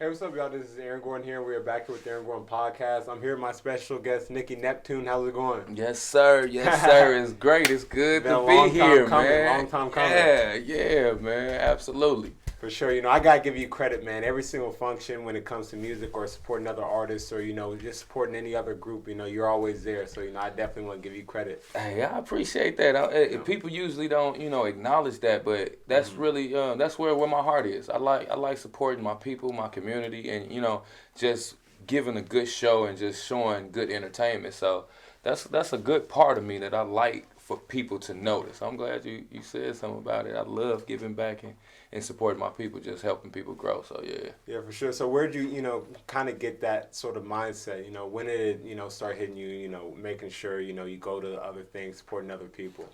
Hey, what's up, y'all? This is Aaron Gordon here. We are back here with the Aaron Gordon Podcast. I'm here with my special guest, Nicky Neptune. How's it going? Yes, sir. Yes, sir. It's great. It's good Been a to be long time here, coming. man. Long time coming. Yeah, man. Absolutely. For sure. I got to give you credit, man. Every single function when it comes to music or supporting other artists or, just supporting any other group, you're always there. So, I definitely want to give you credit. Hey, I appreciate that. People usually don't, acknowledge that, but that's really that's where my heart is. I like supporting my people, my community, and just giving a good show and just showing good entertainment. So that's a good part of me that I like for people to notice. I'm glad you said something about it. I love giving back and supporting my people, just helping people grow. So yeah. Yeah, for sure. So where'd you, kind of get that sort of mindset? When did it, start hitting you, making sure, you go to other things, supporting other people?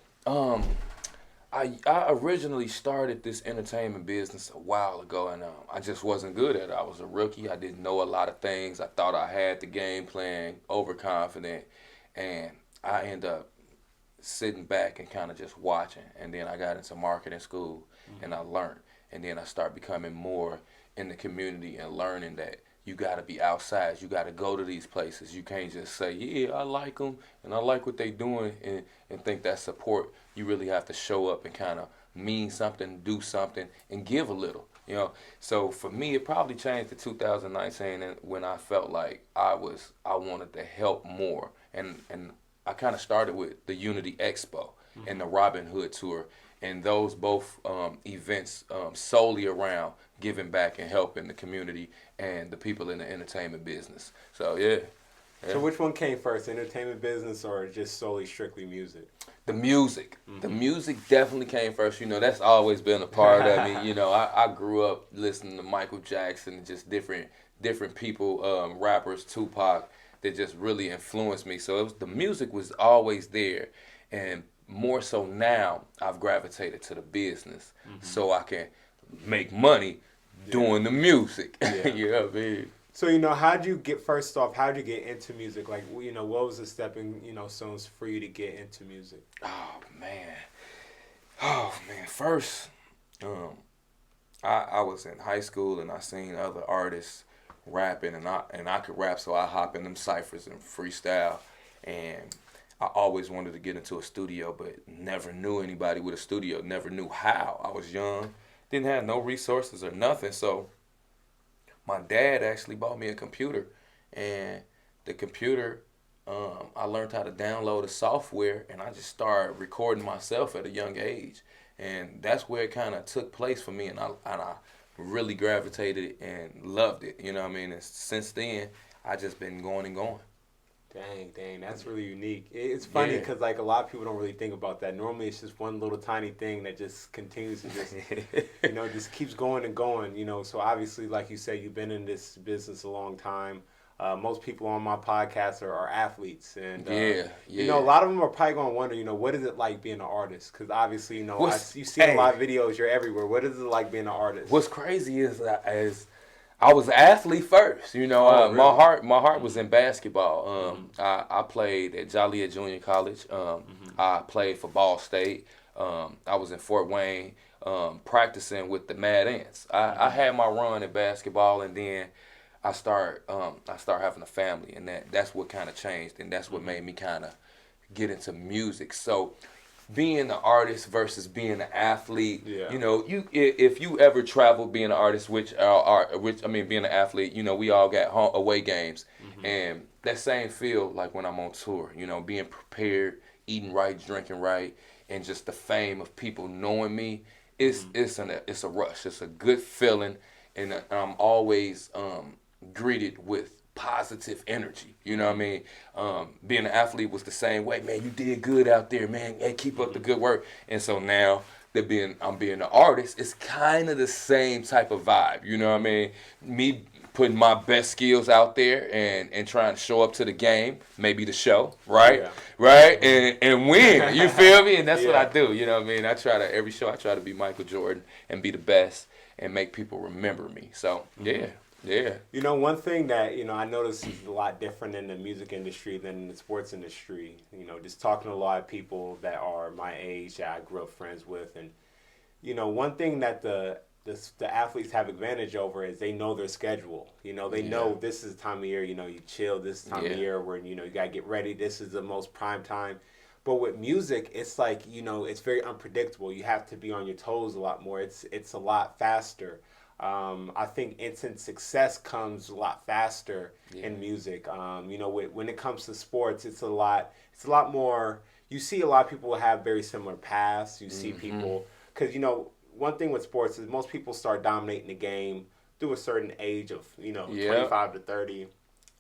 I originally started this entertainment business a while ago, and I just wasn't good at it. I was a rookie. I didn't know a lot of things. I thought I had the game plan, overconfident, and I ended up sitting back and kind of just watching. And then I got into marketing school, and I learned. And then I started becoming more in the community and learning that you got to be outside. You got to go to these places. You can't just say, yeah, I like them and I like what they doing and think that's support. You really have to show up and kind of mean something, do something, and give a little. So for me, it probably changed to 2019 and when I felt like I wanted to help more. And I kind of started with the Unity Expo and the Robin Hood Tour. And those both events solely around giving back and helping the community and the people in the entertainment business. So, yeah. So which one came first, entertainment business or just solely strictly music? The music. The music definitely came first. That's always been a part of me. I grew up listening to Michael Jackson and just different people, rappers, Tupac, that just really influenced me. So the music was always there. And more so now, I've gravitated to the business so I can make money doing the music. Yeah. You know what I mean? So, how'd you get into music? Like, what was the stepping, stones for you to get into music? Oh, man. First, I was in high school and I seen other artists rapping and I could rap, so I hop in them ciphers and freestyle. And I always wanted to get into a studio, but never knew anybody with a studio, never knew how. I was young, didn't have no resources or nothing, so my dad actually bought me a computer, and the computer, I learned how to download the software, and I just started recording myself at a young age, and that's where it kind of took place for me, and I really gravitated and loved it, you know what I mean? And since then, I just been going and going. Dang, that's really unique. It's funny because like a lot of people don't really think about that. Normally it's just one little tiny thing that just continues to just, just keeps going and going, So obviously, like you said, you've been in this business a long time. Most people on my podcast are athletes. And, a lot of them are probably going to wonder, what is it like being an artist? Because obviously, you see a lot of videos, you're everywhere. What is it like being an artist? What's crazy is I was an athlete first, really? My heart was in basketball. I played at Joliet Junior College. I played for Ball State. I was in Fort Wayne practicing with the Mad Ants. I had my run in basketball, and then I start having a family, and that's what kind of changed, and that's what made me kind of get into music. So being an artist versus being an athlete, if you ever travel being an artist, being an athlete, we all got away games, and that same feel like when I'm on tour, being prepared, eating right, drinking right, and just the fame of people knowing me, it's a rush, it's a good feeling, and I'm always greeted with positive energy, you know what I mean? Being an athlete was the same way. Man, you did good out there, man. Hey, keep up the good work. And so now that I'm being an artist, it's kind of the same type of vibe, you know what I mean? Me putting my best skills out there and trying to show up to the game, maybe the show, right? Yeah. Right? And win, you feel me? And that's what I do, you know what I mean? Every show I try to be Michael Jordan and be the best and make people remember me. So, yeah. Yeah. One thing that, I notice is a lot different in the music industry than in the sports industry. Just talking to a lot of people that are my age that I grew up friends with. And, one thing that the the athletes have advantage over is they know their schedule. You know, they know this is the time of year, you know, you chill, this is the time of year where, you know, you got to get ready, this is the most prime time. But with music, it's like, you know, it's very unpredictable. You have to be on your toes a lot more. It's a lot faster. I think instant success comes a lot faster in music. You know, when it comes to sports, it's a lot more. You see a lot of people have very similar paths. You see people, because, you know, one thing with sports is most people start dominating the game through a certain age of, you know, 25 to 30.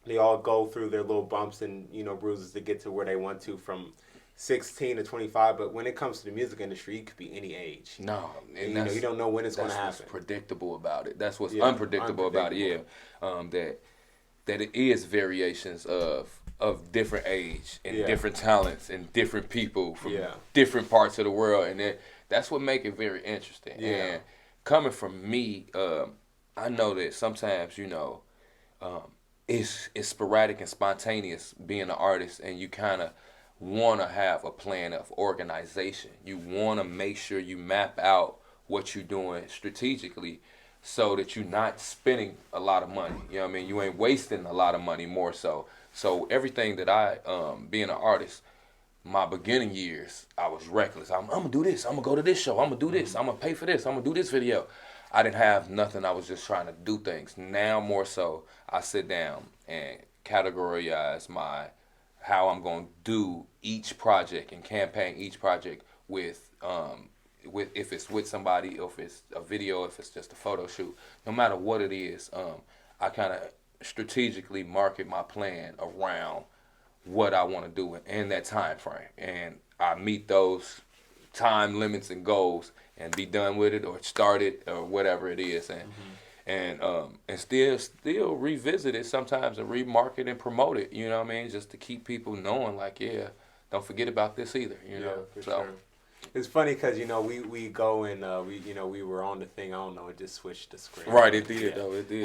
They all go through their little bumps and, you know, bruises to get to where they want to from 16 to 25. But when it comes to the music industry, it could be any age. No. And, you know, you don't know when it's going to happen. That's what's predictable about it. That's what's unpredictable about it, that it is variations of different age and different talents and different people from different parts of the world. And that's what makes it very interesting. Yeah. And coming from me, I know that sometimes, you know, it's sporadic and spontaneous being an artist, and you kind of want to have a plan of organization. You want to make sure you map out what you're doing strategically so that you're not spending a lot of money. You know what I mean? You ain't wasting a lot of money more so. So everything that I, being an artist, my beginning years, I was reckless. I'm going to do this. I'm going to go to this show. I'm going to do this. I'm going to pay for this. I'm going to do this video. I didn't have nothing. I was just trying to do things. Now more so, I sit down and categorize how I'm going to do each project and campaign each project with if it's with somebody, or if it's a video, if it's just a photo shoot. No matter what it is, I kind of strategically market my plan around what I want to do in that time frame, and I meet those time limits and goals and be done with it or start it or whatever it is, and still revisit it sometimes and remarket and promote it. You know what I mean? Just to keep people knowing, like, don't forget about this either. You know, Sure. It's funny because, you know, we go and we were on the thing. I don't know, it just switched the screen. Right, it did though. It did.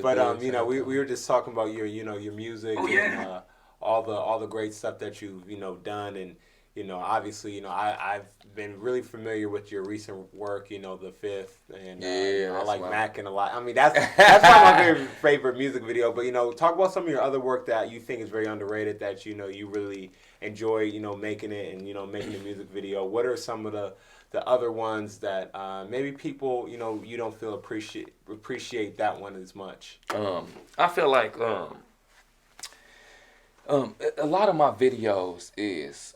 But you know, we were just talking about your music and all the great stuff that you've done, and you know, obviously, I've been really familiar with your recent work, you know, The Fifth, and I like Mackin' a lot. I mean, that's probably my favorite music video. But, you know, talk about some of your other work that you think is very underrated, that, you know, you really enjoy, you know, making it and, you know, making the music video. What are some of the other ones that maybe people, you know, you don't feel appreciate that one as much? I feel like a lot of my videos is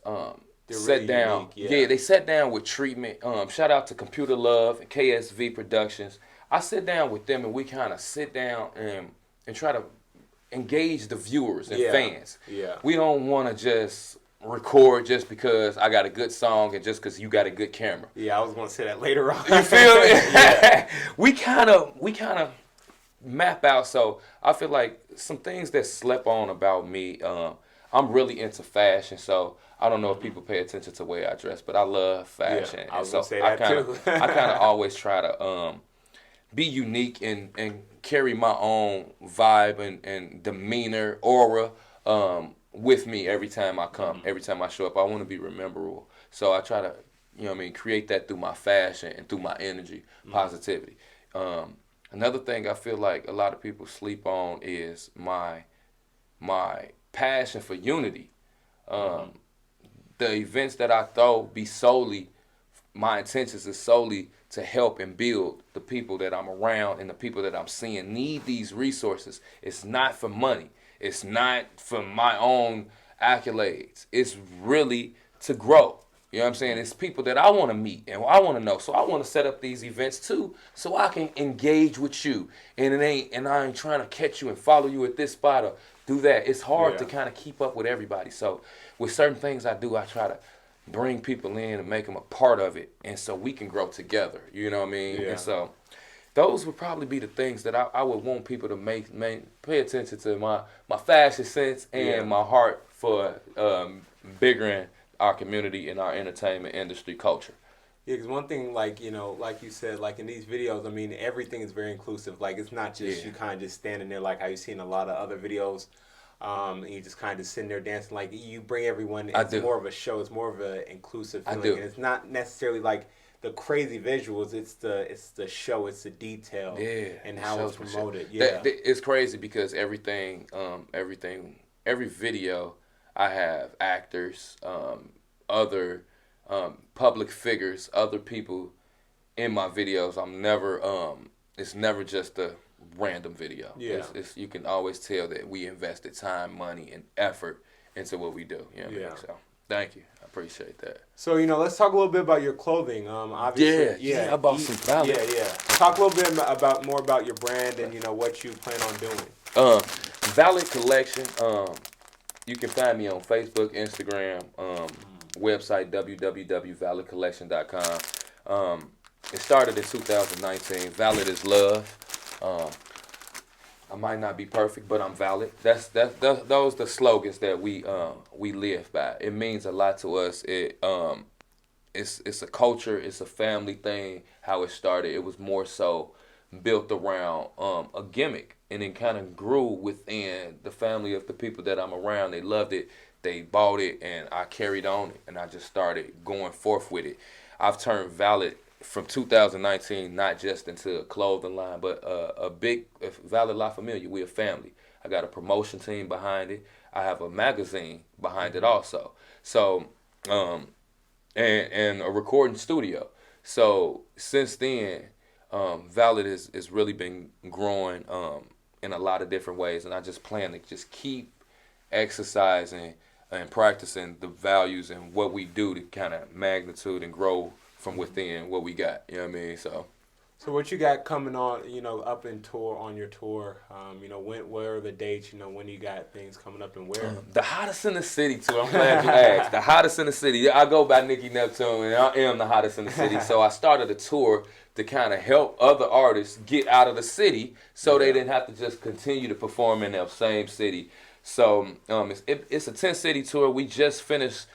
set really down. Unique, They sat down with Treatment. Shout out to Computer Love and KSV Productions. I sit down with them and we kind of sit down and try to engage the viewers and fans. Yeah. We don't want to just record just because I got a good song and just because you got a good camera. Yeah, I was going to say that later on. You feel me? We kind of map out. So I feel like some things that slept on about me. I'm really into fashion, so I don't know if people pay attention to the way I dress, but I love fashion. Yeah, I was gonna say that too. I kind of always try to be unique and carry my own vibe and demeanor, aura with me every time I come, every time I show up. I want to be rememberable, so I try to, you know what I mean, create that through my fashion and through my energy, positivity. Another thing I feel like a lot of people sleep on is my passion for unity. The events that I throw be solely, my intentions is solely to help and build the people that I'm around and the people that I'm seeing need these resources. It's not for money. It's not for my own accolades. It's really to grow. You know what I'm saying? It's people that I want to meet and I want to know. So I want to set up these events too, so I can engage with you. And I ain't trying to catch you and follow you at this spot or do that. It's hard to kind of keep up with everybody. So with certain things I do, I try to bring people in and make them a part of it, and so we can grow together. You know what I mean? Yeah. And so those would probably be the things that I would want people to pay attention to, my fashion sense and my heart for biggering our community and our entertainment industry culture. Yeah, because one thing, like, you know, like you said, like in these videos, I mean, everything is very inclusive. Like, it's not just you kind of just standing there like how you see in a lot of other videos, and you just kind of sitting there dancing. Like, you bring everyone. It's more of a show. It's more of an inclusive feeling. And it's not necessarily like the crazy visuals. It's the show. It's the detail. And how it's promoted. It's crazy because everything, every video, I have actors, other public figures, other people in my videos. I'm never it's never just a random video. It's you can always tell that we invested time, money, and effort into what we do. You know what I mean? So thank you. I appreciate that. So, let's talk a little bit about your clothing. Obviously, I bought some Valid. Talk a little bit more about your brand and what you plan on doing. Valid Collection. You can find me on Facebook, Instagram, website www.validcollection.com. It started in 2019. Valid is love. I might not be perfect, but I'm valid. Those the slogans that we live by. It means a lot to us. It's a culture. It's a family thing. How it started, it was more so built around a gimmick, and it kind of grew within the family of the people that I'm around. They loved it. They bought it, and I carried on it, and I just started going forth with it. I've turned Valid from 2019 not just into a clothing line, but a big Valid La Familia. We're a family. I got a promotion team behind it. I have a magazine behind it also. So, and a recording studio. So since then, Valid has really been growing in a lot of different ways, and I just plan to just keep exercising and practicing the values and what we do to kind of magnitude and grow from within what we got. You know what I mean? So what you got coming on, up in tour, on your tour, where are the dates, when you got things coming up and where? The hottest in the city tour. I'm glad you asked. The hottest in the city. I go by Nicky, Neptune, and I am the hottest in the city. So I started a tour to kind of help other artists get out of the city so they didn't have to just continue to perform in their same city. So it's a 10-city tour. We just finished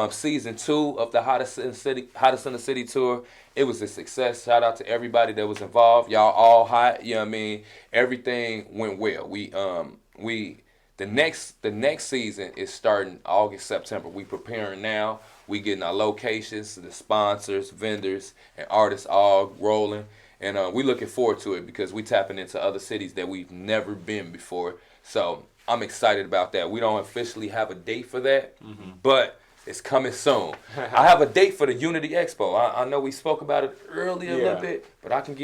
season 2 of the Hottest in the City tour. It was a success. Shout out to everybody that was involved. Y'all all hot. You know what I mean? Everything went well. The next season is starting August, September. We preparing now. We getting our locations, the sponsors, vendors, and artists all rolling. And we looking forward to it because we tapping into other cities that we've never been before. So I'm excited about that. We don't officially have a date for that, but it's coming soon. I have a date for the Unity Expo. I know we spoke about it earlier a little bit, but I can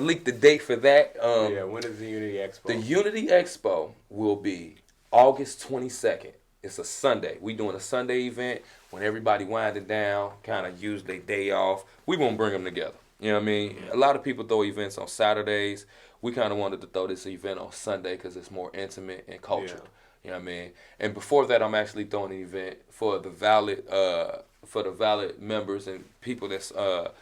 leak the date for that. When is the Unity Expo? The Unity Expo will be August 22nd. It's a Sunday. We doing a Sunday event when everybody winding down, kind of use their day off. We won't bring them together. You know what I mean? A lot of people throw events on Saturdays. We kind of wanted to throw this event on Sunday because it's more intimate and cultured. You know what I mean? And before that, I'm actually throwing an event for the Valid members and people that's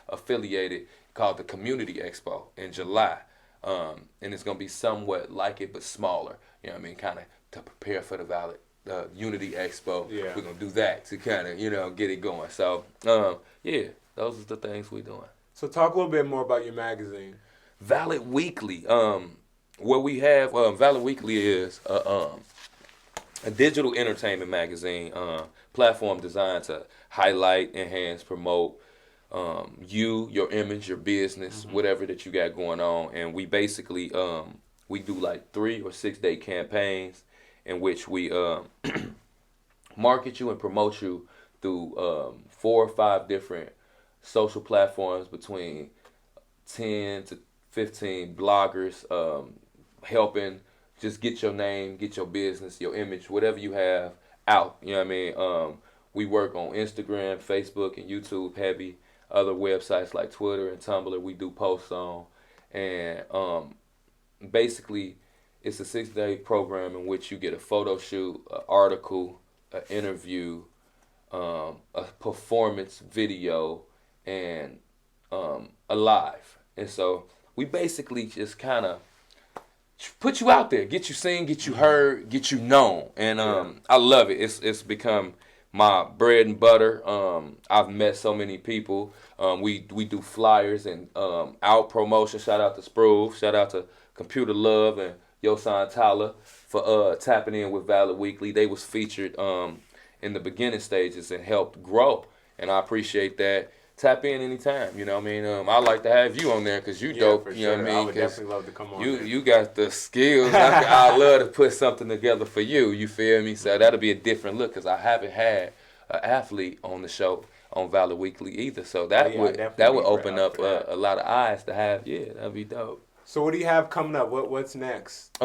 affiliated called the Community Expo in July. And it's going to be somewhat like it, but smaller. You know what I mean? Kind of to prepare for the Valid Unity Expo. We're going to do that to kind of, get it going. So, those are the things we're doing. So talk a little bit more about your magazine. Valid Weekly. What we have, Valid Weekly is a digital entertainment magazine platform designed to highlight, enhance, promote your image, your business, whatever that you got going on. And we basically we do like 3 or 6 day campaigns in which we market you and promote you through 4 or 5 different social platforms, between 10 to 15 bloggers, helping just get your name, get your business, your image, whatever you have out. You know what I mean? We work on Instagram, Facebook, and YouTube heavy. Other websites like Twitter and Tumblr we do posts on. And basically, it's a 6-day program in which you get a photo shoot, an article, an interview, a performance video, and a live. And so we basically just kind of put you out there, get you seen, get you heard, get you known. And I love it. It's become my bread and butter. I've met so many people. We do flyers and out promotion. Shout out to Sprove. Shout out to Computer Love and Yosan Tyler for tapping in with Valid Weekly. They was featured in the beginning stages and helped grow. And I appreciate that. tap in anytime. You know what I mean? I like to have you on there because you dope. For you sure. know what I mean? I would definitely love to come on. You got the skills. I love to put something together for you. You feel me? So that'll be a different look because I haven't had an athlete on the show on Valor Weekly either. So that would open up a lot of eyes to have. Yeah, that'd be dope. So what do you have coming up? What's next?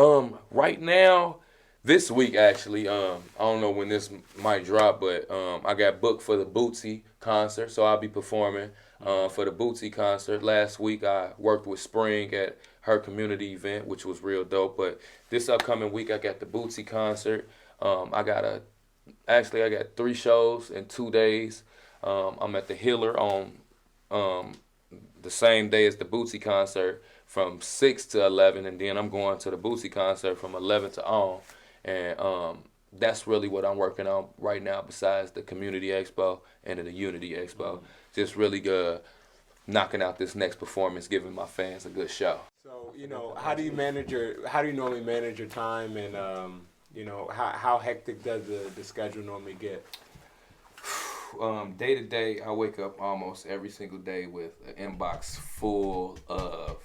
Right now, this week actually, I don't know when this might drop, but I got booked for the Bootsy concert, so I'll be performing for the Bootsy concert. Last week I worked with Spring at her community event, which was real dope. But this upcoming week I got the Bootsy concert. I got 3 shows in 2 days. I'm at the Hiller on the same day as the Bootsy concert from 6 to 11, and then I'm going to the Bootsy concert from 11 to on. And that's really what I'm working on right now besides the Community Expo and the Unity Expo. Just really good knocking out this next performance, giving my fans a good show. So, how do you normally manage your time, and how hectic does the schedule normally get? Day to day, I wake up almost every single day with an inbox full of,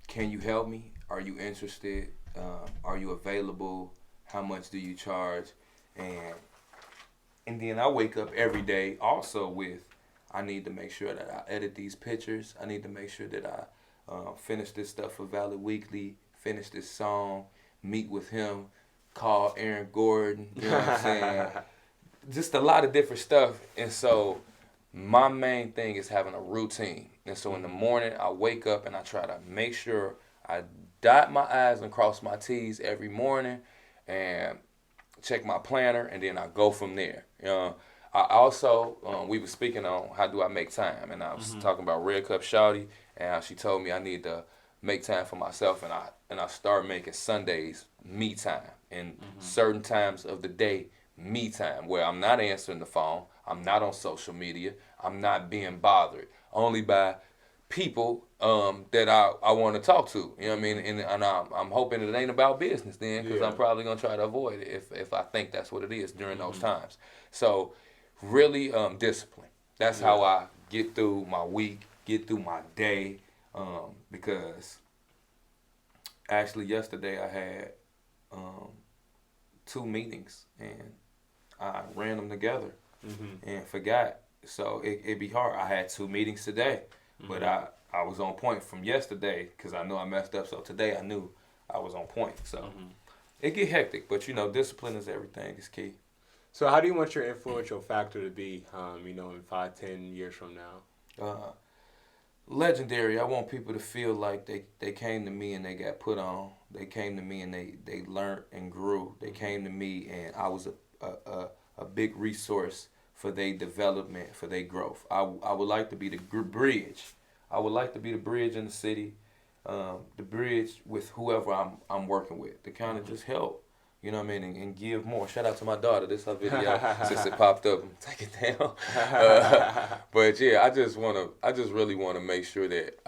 can you help me? Are you interested? Are you available? How much do you charge? And then I wake up every day also with, I need to make sure that I edit these pictures. I need to make sure that I finish this stuff for Valor Weekly, finish this song, meet with him, call Aaron Gordon, you know what I'm saying? Just a lot of different stuff. And so my main thing is having a routine. And so in the morning, I wake up and I try to make sure I dot my I's and cross my T's every morning and check my planner, and then I go from there. I also, we were speaking on how do I make time, and I was talking about Red Cup Shawty, and how she told me I need to make time for myself, and I start making Sundays me time, and certain times of the day me time, where I'm not answering the phone, I'm not on social media, I'm not being bothered, only by people that I want to talk to, you know what I mean, and I'm hoping it ain't about business then, because I'm probably gonna try to avoid it if I think that's what it is during those times. So really discipline. That's how I get through my week, get through my day, because actually yesterday I had 2 meetings and I ran them together and forgot. So it'd be hard. I had 2 meetings today, but I was on point from yesterday because I know I messed up. So today I knew I was on point. So it get hectic, but discipline is everything. It's key. So how do you want your influential factor to be, in 5-10 years from now? Legendary. I want people to feel like they came to me and they got put on. They came to me and they learned and grew. They came to me and I was a big resource for their development, for their growth. I would like to be the bridge. I would like to be the bridge in the city, the bridge with whoever I'm working with to kind of just help. You know what I mean? And give more. Shout out to my daughter. This is her video. Since it popped up, take it down. But yeah, I just really want to make sure that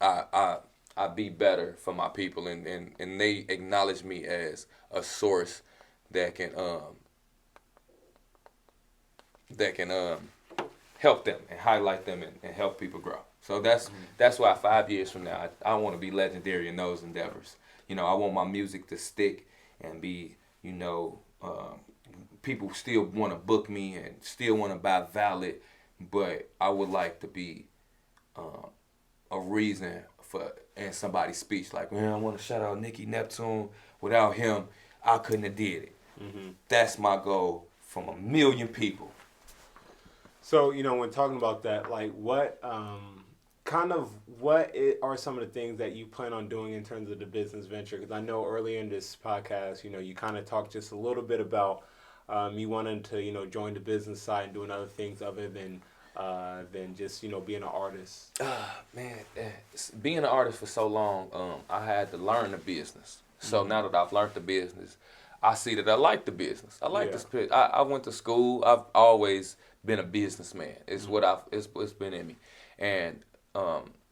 I be better for my people, and they acknowledge me as a source that can help them and highlight them and help people grow. So that's why 5 years from now I want to be legendary in those endeavors. I want my music to stick and be, people still want to book me and still want to buy Valid, but I would like to be a reason in somebody's speech. Like, man, I want to shout out Nicky, Neptune. Without him, I couldn't have did it. That's my goal from 1 million people. So, when talking about that, like what are some of the things that you plan on doing in terms of the business venture? Because I know earlier in this podcast, you kind of talked just a little bit about you wanting to, join the business side and doing other things other than just, being an artist. Man, being an artist for so long, I had to learn the business. So now that I've learned the business, I see that I like the business. I like this. I went to school. I've always been a businessman. It's it's been in me, and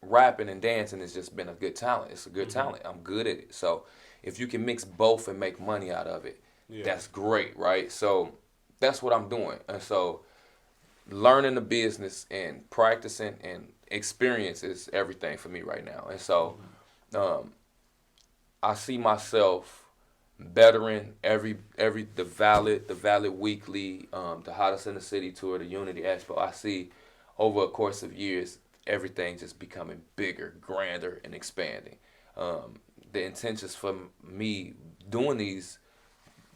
rapping and dancing has just been a good talent. It's a good talent. I'm good at it. So if you can mix both and make money out of it, that's great, right? So that's what I'm doing. And so learning the business and practicing and experience is everything for me right now. And so I see myself bettering the Valid Weekly, the Hottest in the City tour, the Unity Expo. I see over a course of years everything just becoming bigger, grander, and expanding. The intentions for me doing these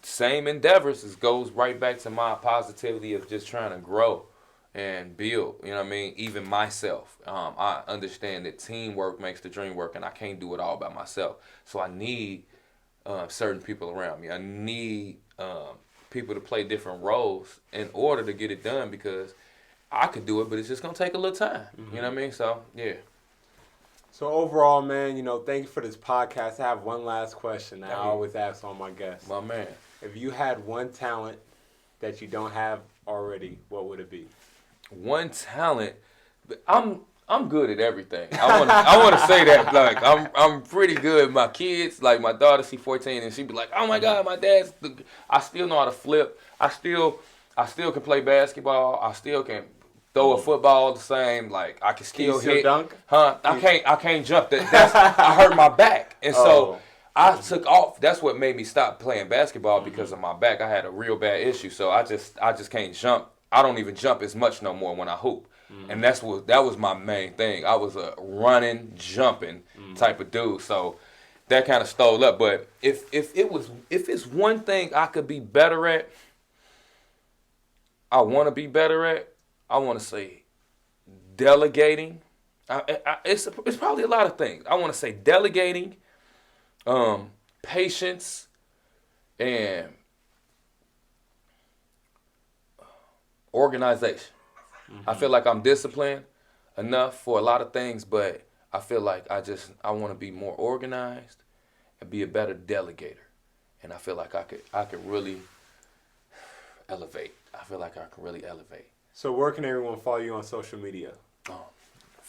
same endeavors goes right back to my positivity of just trying to grow and build, you know what I mean? Even myself. I understand that teamwork makes the dream work, and I can't do it all by myself. So I need certain people around me. I need people to play different roles in order to get it done, because I could do it, but it's just going to take a little time. Mm-hmm. You know what I mean? So, yeah. So overall, man, thank you for this podcast. I have one last question that I always ask all my guests. My man. If you had one talent that you don't have already, what would it be? One talent, I'm good at everything. I want to say that, like, I'm pretty good. My kids, like my daughter, she's 14, and she be like, oh my God, my dad's. I still know how to flip. I still can play basketball. I still can throw a football the same. Like, I can still hit. Dunk? Huh? I can't jump. I hurt my back, and so I took off. That's what made me stop playing basketball, because of my back. I had a real bad issue, so I just can't jump. I don't even jump as much no more when I hoop. And that was my main thing. I was a running, jumping type of dude. So that kind of stole up. But if it's one thing I could be better at, I want to be better at, I want to say delegating. It's probably a lot of things. I want to say delegating, patience, and organization. I feel like I'm disciplined enough for a lot of things, but I feel like I want to be more organized and be a better delegator. And I feel like I could really elevate. I feel like I can really elevate. So where can everyone follow you on social media?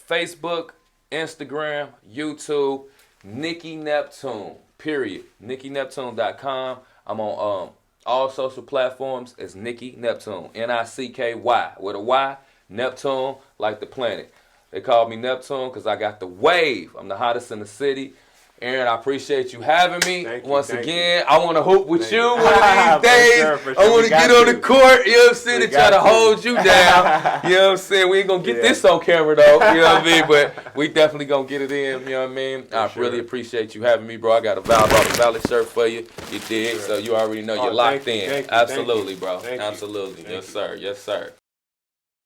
Facebook, Instagram, YouTube, Nicky Neptune, period. NickyNeptune.com. I'm on all social platforms as Nicky Neptune. Nicky with a Y. Neptune, like the planet. They call me Neptune because I got the wave. I'm the hottest in the city. Aaron, I appreciate you having me. Once again, I want to hoop with you one of these days. For sure. I want to get on the court, you know what I'm saying, and try to hold you down. You know what I'm saying? We ain't going to get this on camera, though. You know what I mean? But we definitely going to get it in. You know what I mean? I really appreciate you having me, bro. I got a Valid shirt for you. You dig? So you already know you're locked in. Absolutely, bro. Absolutely. Yes, sir. Yes, sir.